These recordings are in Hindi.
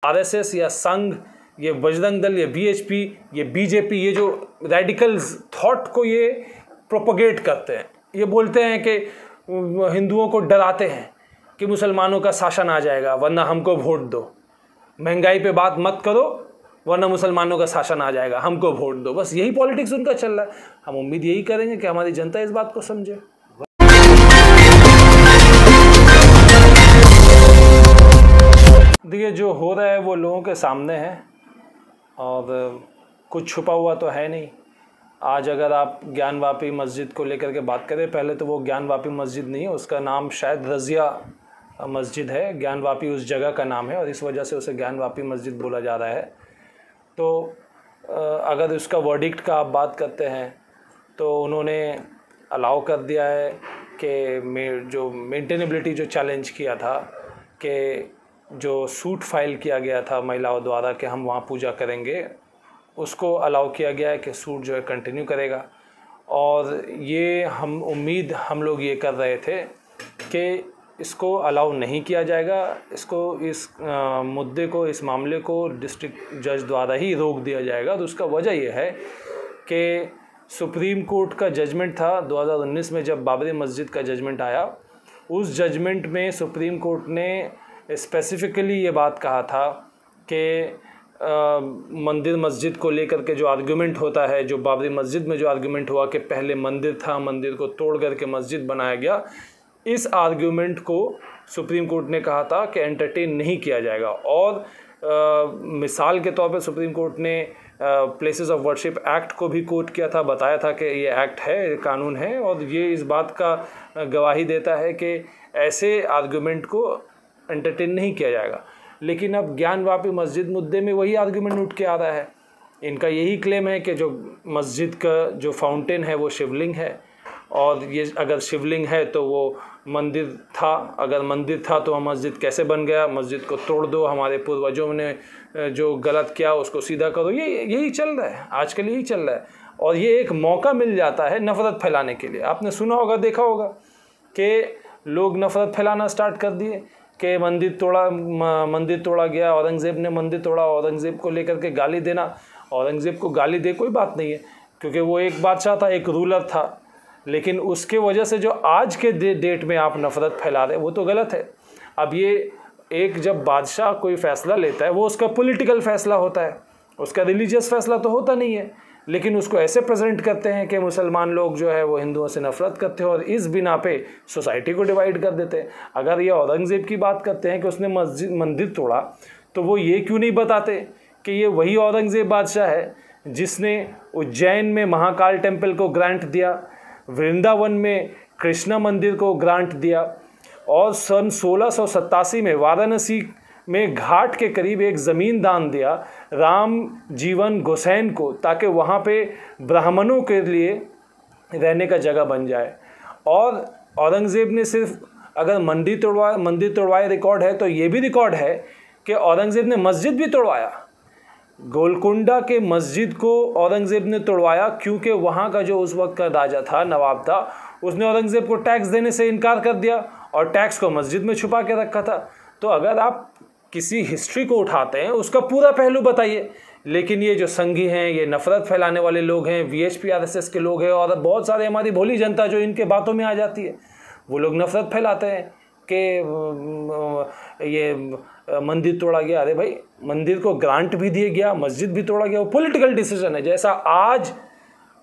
आरएसएस या संघ, ये बजरंग दल, ये बीएचपी, ये बीजेपी, ये जो रेडिकल्स थॉट को ये प्रोपोगेट करते हैं, ये बोलते हैं कि हिंदुओं को डराते हैं कि मुसलमानों का शासन आ जाएगा वरना हमको वोट दो, महंगाई पे बात मत करो वरना मुसलमानों का शासन आ जाएगा, हमको वोट दो। बस यही पॉलिटिक्स उनका चल रहा है। हम उम्मीद यही करेंगे कि हमारी जनता इस बात को समझे। देखिए, जो हो रहा है वो लोगों के सामने है और कुछ छुपा हुआ तो है नहीं। आज अगर आप ज्ञानवापी मस्जिद को लेकर के बात करें, पहले तो वो ज्ञानवापी मस्जिद नहीं है, उसका नाम शायद रज़िया मस्जिद है। ज्ञानवापी उस जगह का नाम है और इस वजह से उसे ज्ञानवापी मस्जिद बोला जा रहा है। तो अगर उसका वर्डिक्ट का आप बात करते हैं तो उन्होंने अलाउ कर दिया है कि जो मेंटेनेबिलिटी जो चैलेंज किया था, कि जो सूट फाइल किया गया था महिलाओं द्वारा कि हम वहाँ पूजा करेंगे, उसको अलाउ किया गया है कि सूट जो है कंटिन्यू करेगा। और ये हम लोग ये कर रहे थे कि इसको अलाउ नहीं किया जाएगा, इस मुद्दे को, इस मामले को डिस्ट्रिक्ट जज द्वारा ही रोक दिया जाएगा। तो उसका वजह यह है कि सुप्रीम कोर्ट का जजमेंट था 2019 में, जब बाबरी मस्जिद का जजमेंट आया, उस जजमेंट में सुप्रीम कोर्ट ने स्पेसिफ़िकली ये बात कहा था कि मंदिर मस्जिद को लेकर के जो आर्गुमेंट होता है, जो बाबरी मस्जिद में जो आर्गुमेंट हुआ कि पहले मंदिर था, मंदिर को तोड़ करके मस्जिद बनाया गया, इस आर्गुमेंट को सुप्रीम कोर्ट ने कहा था कि एंटरटेन नहीं किया जाएगा। और मिसाल के तौर पे सुप्रीम कोर्ट ने प्लेसेस ऑफ वर्शिप एक्ट को भी कोट किया था, बताया था कि ये एक्ट है, कानून है और ये इस बात का गवाही देता है कि ऐसे आर्गुमेंट को एंटरटेन नहीं किया जाएगा। लेकिन अब ज्ञानवापी मस्जिद मुद्दे में वही आर्गुमेंट उठ के आ रहा है। इनका यही क्लेम है कि जो मस्जिद का जो फाउंटेन है वो शिवलिंग है, और ये अगर शिवलिंग है तो वो मंदिर था, अगर मंदिर था तो वह मस्जिद कैसे बन गया, मस्जिद को तोड़ दो, हमारे पूर्वजों ने जो गलत किया उसको सीधा करो। यही चल रहा है, आजकल यही चल रहा है। और ये एक मौका मिल जाता है नफ़रत फैलाने के लिए। आपने सुना होगा, देखा होगा कि लोग नफ़रत फैलाना स्टार्ट कर दिए कि मंदिर तोड़ा गया, औरंगज़ेब ने मंदिर तोड़ा, औरंगज़ेब को लेकर के गाली देना। औरंगज़ेब को गाली दे कोई बात नहीं है, क्योंकि वो एक बादशाह था, एक रूलर था। लेकिन उसके वजह से जो आज के डेट में आप नफ़रत फैला रहे वो तो गलत है। अब ये एक जब बादशाह कोई फ़ैसला लेता है वो उसका पॉलिटिकल फ़ैसला होता है, उसका रिलीजियस फ़ैसला तो होता नहीं है। लेकिन उसको ऐसे प्रेजेंट करते हैं कि मुसलमान लोग जो है वो हिंदुओं से नफ़रत करते हैं और इस बिना पे सोसाइटी को डिवाइड कर देते हैं। अगर ये औरंगज़ेब की बात करते हैं कि उसने मंदिर तोड़ा, तो वो ये क्यों नहीं बताते कि ये वही औरंगज़ेब बादशाह है जिसने उज्जैन में महाकाल टेम्पल को ग्रांट दिया, वृंदावन में कृष्णा मंदिर को ग्रांट दिया, और सन 1687 में वाराणसी में घाट के करीब एक ज़मीन दान दिया राम जीवन गोसैन को, ताकि वहाँ पे ब्राह्मणों के लिए रहने का जगह बन जाए। और औरंगज़ेब ने सिर्फ अगर मंदिर तोड़वाए रिकॉर्ड है, तो ये भी रिकॉर्ड है कि औरंगज़ेब ने मस्जिद भी तोड़वाया। गोलकुंडा के मस्जिद को औरंगज़ेब ने तोड़वाया क्योंकि वहाँ का जो उस वक्त का राजा था, नवाब था, उसने औरंगज़ेब को टैक्स देने से इनकार कर दिया और टैक्स को मस्जिद में छुपा के रखा था। तो अगर आप किसी हिस्ट्री को उठाते हैं उसका पूरा पहलू बताइए। लेकिन ये जो संघी हैं, ये नफ़रत फैलाने वाले लोग हैं, वीएचपी आरएसएस के लोग हैं और बहुत सारे हमारी भोली जनता जो इनके बातों में आ जाती है, वो लोग नफ़रत फैलाते हैं कि ये मंदिर तोड़ा गया। अरे भाई, मंदिर को ग्रांट भी दिया गया, मस्जिद भी तोड़ा गया, वो पॉलिटिकल डिसीजन है। जैसा आज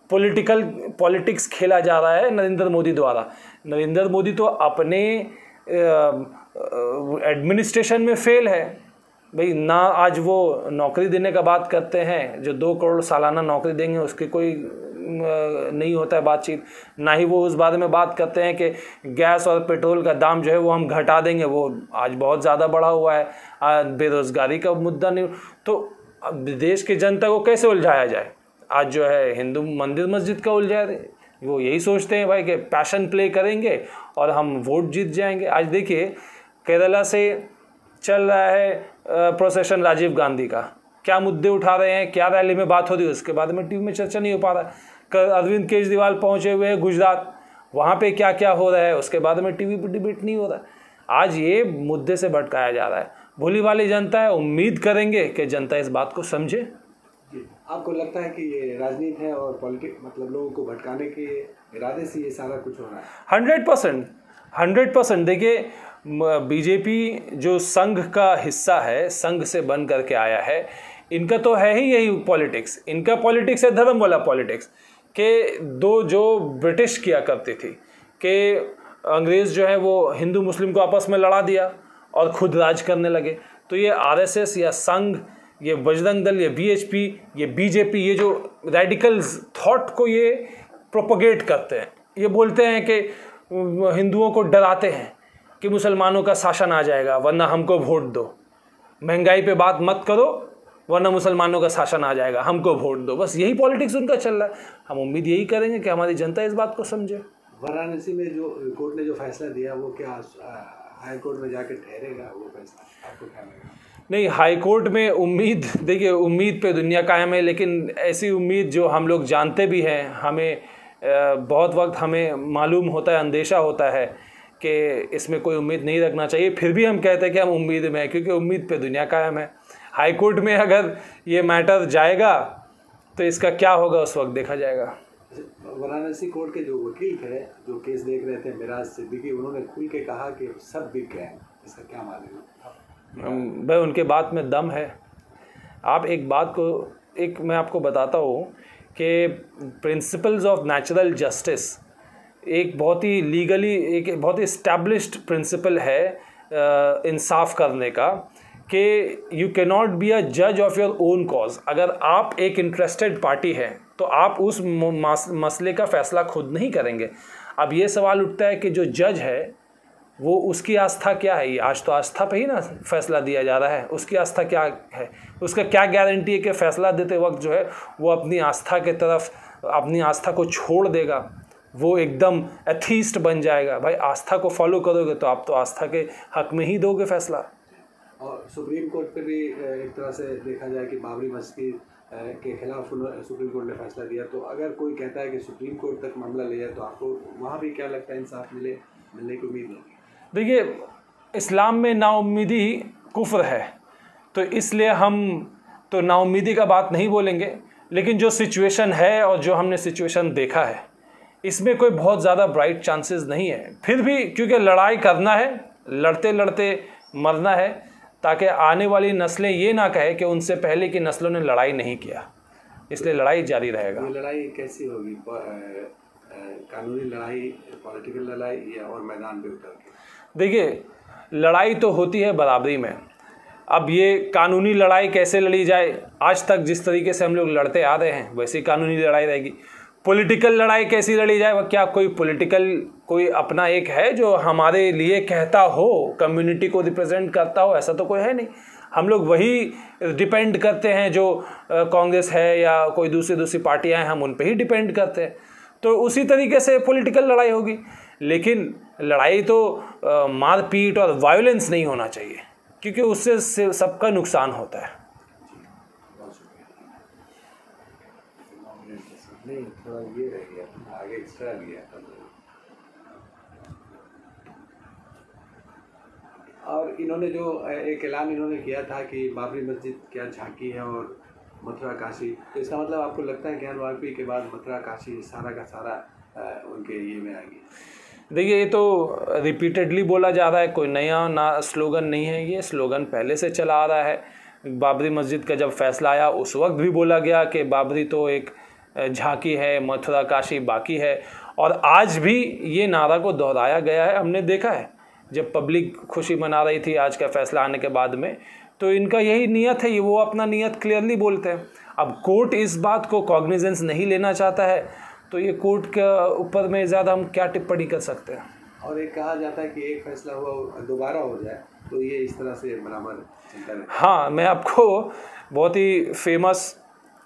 पॉलिटिक्स खेला जा रहा है नरेंद्र मोदी द्वारा। नरेंद्र मोदी तो अपने एडमिनिस्ट्रेशन में फेल है भाई। ना आज वो नौकरी देने का बात करते हैं, जो 2 करोड़ सालाना नौकरी देंगे उसकी कोई नहीं होता है बातचीत। ना ही वो उस बारे में बात करते हैं कि गैस और पेट्रोल का दाम जो है वो हम घटा देंगे, वो आज बहुत ज़्यादा बढ़ा हुआ है। बेरोज़गारी का मुद्दा नहीं। तो देश की जनता को कैसे उलझाया जाए? आज जो है हिंदू मंदिर मस्जिद का उलझाया, वो यही सोचते हैं भाई कि पैशन प्ले करेंगे और हम वोट जीत जाएंगे। आज देखिए, केरला से चल रहा है प्रोसेशन राजीव गांधी का, क्या मुद्दे उठा रहे हैं, क्या रैली में बात हो रही है, उसके बारे में टीवी में चर्चा नहीं हो पा रहा है। कल अरविंद केजरीवाल पहुंचे हुए हैं गुजरात, वहाँ पे क्या क्या हो रहा है उसके बारे में टीवी पर डिबेट नहीं हो रहा है। आज ये मुद्दे से भटकाया जा रहा है। भोली वाली जनता है, उम्मीद करेंगे कि जनता इस बात को समझे। आपको लगता है कि ये राजनीति है और पॉलिटिक्स, मतलब लोगों को भटकाने के इरादे से ये सारा कुछ हो रहा है? 100%। देखिए, बीजेपी जो संघ का हिस्सा है, संघ से बन करके आया है, इनका तो है ही यही पॉलिटिक्स। इनका पॉलिटिक्स है धर्म वाला पॉलिटिक्स, कि जो ब्रिटिश किया करती थी कि अंग्रेज़ जो है वो हिंदू मुस्लिम को आपस में लड़ा दिया और खुद राज करने लगे। तो ये आरएसएस या संघ, ये बजरंग दल, ये बीएचपी, ये बीजेपी, ये जो रेडिकल्स थॉट को ये प्रोपोगेट करते हैं, ये बोलते हैं कि हिंदुओं को डराते हैं कि मुसलमानों का शासन आ जाएगा वरना हमको वोट दो, महंगाई पे बात मत करो वरना मुसलमानों का शासन आ जाएगा, हमको वोट दो। बस यही पॉलिटिक्स उनका चल रहा है। हम उम्मीद यही करेंगे कि हमारी जनता इस बात को समझे। वाराणसी में जो कोर्ट ने जो फैसला दिया वो क्या हाई कोर्ट में जाके ठहरेगा वो फैसला? आपको क्या लगेगा? नहीं, हाई कोर्ट में उम्मीद, देखिए उम्मीद पे दुनिया कायम है, लेकिन ऐसी उम्मीद जो हम लोग जानते भी हैं, हमें बहुत वक्त हमें मालूम होता है, अंदेशा होता है कि इसमें कोई उम्मीद नहीं रखना चाहिए, फिर भी हम कहते हैं कि हम उम्मीद में हैं, क्योंकि उम्मीद पे दुनिया कायम है। हाई कोर्ट में अगर ये मैटर जाएगा तो इसका क्या होगा उस वक्त देखा जाएगा। वाराणसी कोर्ट के जो वकील थे जो केस देख रहे थे, मिराज सिद्दीकी, उन्होंने खुल के कहा कि सब बिक गए हैं, इसका क्या मानेंगे? भाई उनके बात में दम है। आप एक बात को, एक मैं आपको बताता हूँ कि प्रिंसिपल्स ऑफ नेचुरल जस्टिस एक बहुत ही लीगली, एक बहुत ही इस्टेब्लिश्ड प्रिंसिपल है इंसाफ करने का, कि you can not be a जज ऑफ योर ओन कॉज। अगर आप एक इंटरेस्टेड पार्टी हैं तो आप उस मसले का फैसला खुद नहीं करेंगे। अब ये सवाल उठता है कि जो जज है वो, उसकी आस्था क्या है? ये आज तो आस्था पे ही ना फैसला दिया जा रहा है, उसकी आस्था क्या है? उसका क्या गारंटी है कि फैसला देते वक्त जो है वो अपनी आस्था के तरफ, अपनी आस्था को छोड़ देगा, वो एकदम एथीस्ट बन जाएगा? भाई आस्था को फॉलो करोगे तो आप तो आस्था के हक में ही दोगे फैसला। और सुप्रीम कोर्ट पे भी एक तरह से देखा जाए कि बाबरी मस्जिद के खिलाफ सुप्रीम कोर्ट ने फैसला दिया, तो अगर कोई कहता है कि सुप्रीम कोर्ट तक मामला ले जाए तो आपको वहाँ भी क्या लगता है, इंसाफ मिलने की उम्मीद होगी? देखिए, इस्लाम में नाउम्मीदी कुफ्र है, तो इसलिए हम तो नाउम्मीदी का बात नहीं बोलेंगे, लेकिन जो सिचुएशन है और जो हमने सिचुएशन देखा है, इसमें कोई बहुत ज़्यादा ब्राइट चांसेस नहीं है। फिर भी क्योंकि लड़ाई करना है, लड़ते लड़ते मरना है, ताकि आने वाली नस्लें ये ना कहे कि उनसे पहले की नस्लों ने लड़ाई नहीं किया, इसलिए लड़ाई जारी रहेगा। ये लड़ाई कैसी होगी? कानूनी लड़ाई, पॉलिटिकल लड़ाई, या और मैदान पे उतर के? देखिए, लड़ाई तो होती है बराबरी में। अब ये कानूनी लड़ाई कैसे लड़ी जाए, आज तक जिस तरीके से हम लोग लड़ते आ रहे हैं वैसी कानूनी लड़ाई रहेगी। पॉलिटिकल लड़ाई कैसी लड़ी जाए, वह क्या कोई पॉलिटिकल, कोई अपना एक है जो हमारे लिए कहता हो, कम्युनिटी को रिप्रेजेंट करता हो? ऐसा तो कोई है नहीं। हम लोग वही डिपेंड करते हैं जो कांग्रेस है या कोई दूसरी पार्टियां हैं, हम उन पे ही डिपेंड करते हैं। तो उसी तरीके से पॉलिटिकल लड़ाई होगी, लेकिन लड़ाई तो मारपीट और वायलेंस नहीं होना चाहिए, क्योंकि उससे सबका नुकसान होता है। नहीं, थोड़ा ये रह गया, आगे एक्स्ट्रा लिया। और इन्होंने जो एक ऐलान इन्होंने किया था कि बाबरी मस्जिद क्या झांकी है और मथुरा काशी, तो इसका मतलब आपको लगता है ज्ञान वापी के बाद मथुरा काशी सारा का सारा उनके ये में आएगी? देखिए, ये तो रिपीटेडली बोला जा रहा है, कोई नया ना स्लोगन नहीं है, ये स्लोगन पहले से चला आ रहा है। बाबरी मस्जिद का जब फैसला आया उस वक्त भी बोला गया कि बाबरी तो एक झांकी है, मथुरा काशी बाकी है, और आज भी ये नारा को दोहराया गया है। हमने देखा है जब पब्लिक खुशी मना रही थी आज का फैसला आने के बाद में, तो इनका यही नियत है, ये वो अपना नियत क्लियरली बोलते हैं। अब कोर्ट इस बात को कॉग्निजेंस नहीं लेना चाहता है, तो ये कोर्ट के ऊपर में ज़्यादा हम क्या टिप्पणी कर सकते हैं। और एक कहा जाता है कि एक फैसला हुआ दोबारा हो जाए, तो ये इस तरह से बराबर चलता है। हाँ, मैं आपको, बहुत ही फेमस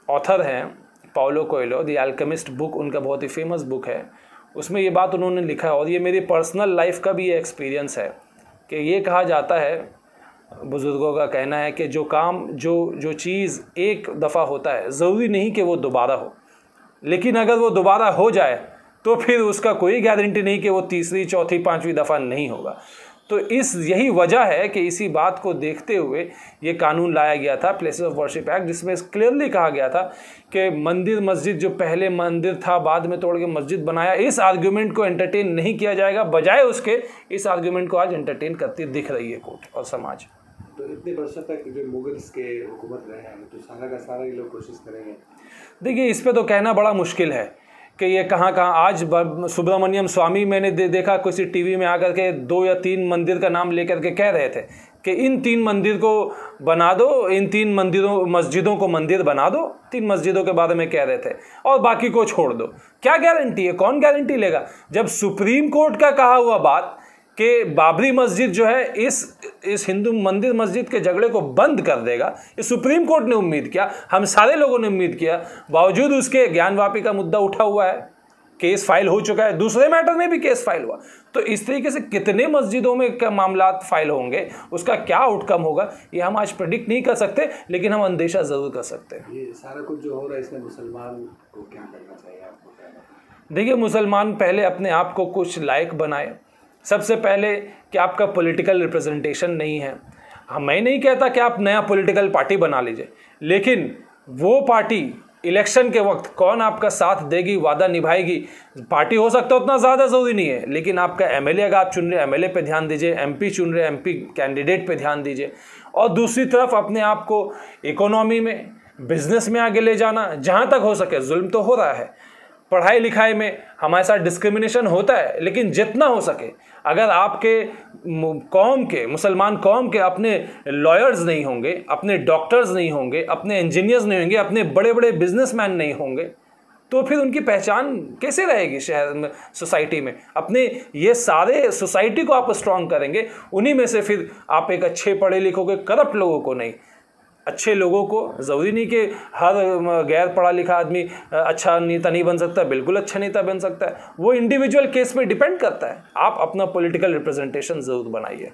ऑथर हैं Paulo Coelho, the alchemist book उनका बहुत ही फेमस बुक है, उसमें ये बात उन्होंने लिखा है, और ये मेरी पर्सनल लाइफ का भी ये एक्सपीरियंस है कि ये कहा जाता है, बुज़ुर्गों का कहना है कि जो काम, जो चीज़ एक दफ़ा होता है, ज़रूरी नहीं कि वो दोबारा हो, लेकिन अगर वो दोबारा हो जाए तो फिर उसका कोई गारंटी नहीं कि वो तीसरी, चौथी, पांचवी दफ़ा नहीं होगा। तो यही वजह है कि इसी बात को देखते हुए ये कानून लाया गया था, प्लेसेस ऑफ वर्शिप एक्ट, जिसमें क्लियरली कहा गया था कि मंदिर मस्जिद जो पहले मंदिर था बाद में तोड़ के मस्जिद बनाया, इस आर्ग्यूमेंट को एंटरटेन नहीं किया जाएगा। बजाय उसके इस आर्ग्यूमेंट को आज एंटरटेन करती दिख रही है कोर्ट और समाज। तो इतने वर्षों तक जो मुगल्स के हुकूमत रहे हैं तो सारा का सारा ये लोग कोशिश करेंगे। देखिए, इस पे तो कहना बड़ा मुश्किल है कि ये कहाँ आज सुब्रमण्यम स्वामी मैंने देखा किसी टीवी में आकर के 2 या 3 मंदिर का नाम लेकर के कह रहे थे कि इन 3 मंदिर को बना दो, इन 3 मस्जिदों को मंदिर बना दो, 3 मस्जिदों के बारे में कह रहे थे और बाकी को छोड़ दो। क्या गारंटी है, कौन गारंटी लेगा? जब सुप्रीम कोर्ट का कहा हुआ बात कि बाबरी मस्जिद जो है इस हिंदू मंदिर मस्जिद के झगड़े को बंद कर देगा, ये सुप्रीम कोर्ट ने उम्मीद किया, हम सारे लोगों ने उम्मीद किया, बावजूद उसके ज्ञानवापी का मुद्दा उठा हुआ है, केस फाइल हो चुका है, दूसरे मैटर में भी केस फाइल हुआ। तो इस तरीके से कितने मस्जिदों में क्या मामला फाइल होंगे, उसका क्या आउटकम होगा, ये हम आज प्रेडिक्ट नहीं कर सकते, लेकिन हम अंदेशा ज़रूर कर सकते हैं। ये सारा कुछ जो हो रहा है इसमें मुसलमान को क्या करना चाहिए आपको? देखिए, मुसलमान पहले अपने आप को कुछ लायक बनाए। सबसे पहले कि आपका पॉलिटिकल रिप्रेजेंटेशन नहीं है। मैं नहीं कहता कि आप नया पॉलिटिकल पार्टी बना लीजिए, लेकिन वो पार्टी इलेक्शन के वक्त कौन आपका साथ देगी, वादा निभाएगी, पार्टी हो सकता है उतना ज़्यादा ज़रूरी नहीं है, लेकिन आपका एमएलए अगर आप चुन रहे हैं, एमएलए पे ध्यान दीजिए, एमपी चुन रहे हैं, एमपी कैंडिडेट पे ध्यान दीजिए। और दूसरी तरफ अपने आप को इकोनॉमी में, बिजनेस में आगे ले जाना, जहाँ तक हो सके। जुल्म तो हो रहा है, पढ़ाई लिखाई में हमारे साथ डिस्क्रिमिनेशन होता है, लेकिन जितना हो सके अगर आपके कौम के, मुसलमान कौम के अपने लॉयर्स नहीं होंगे, अपने डॉक्टर्स नहीं होंगे, अपने इंजीनियर्स नहीं होंगे, अपने बड़े बड़े बिजनेसमैन नहीं होंगे, तो फिर उनकी पहचान कैसे रहेगी शहर में, सोसाइटी में? अपने ये सारे सोसाइटी को आप स्ट्रॉन्ग करेंगे, उन्हीं में से फिर आप एक अच्छे पढ़े लिखोगे, करप्ट लोगों को नहीं, अच्छे लोगों को। ज़रूरी नहीं कि हर गैर पढ़ा लिखा आदमी अच्छा नेता नहीं बन सकता, बिल्कुल अच्छा नेता बन सकता है, वो इंडिविजुअल केस पे डिपेंड करता है। आप अपना पॉलिटिकल रिप्रेजेंटेशन ज़रूर बनाइए।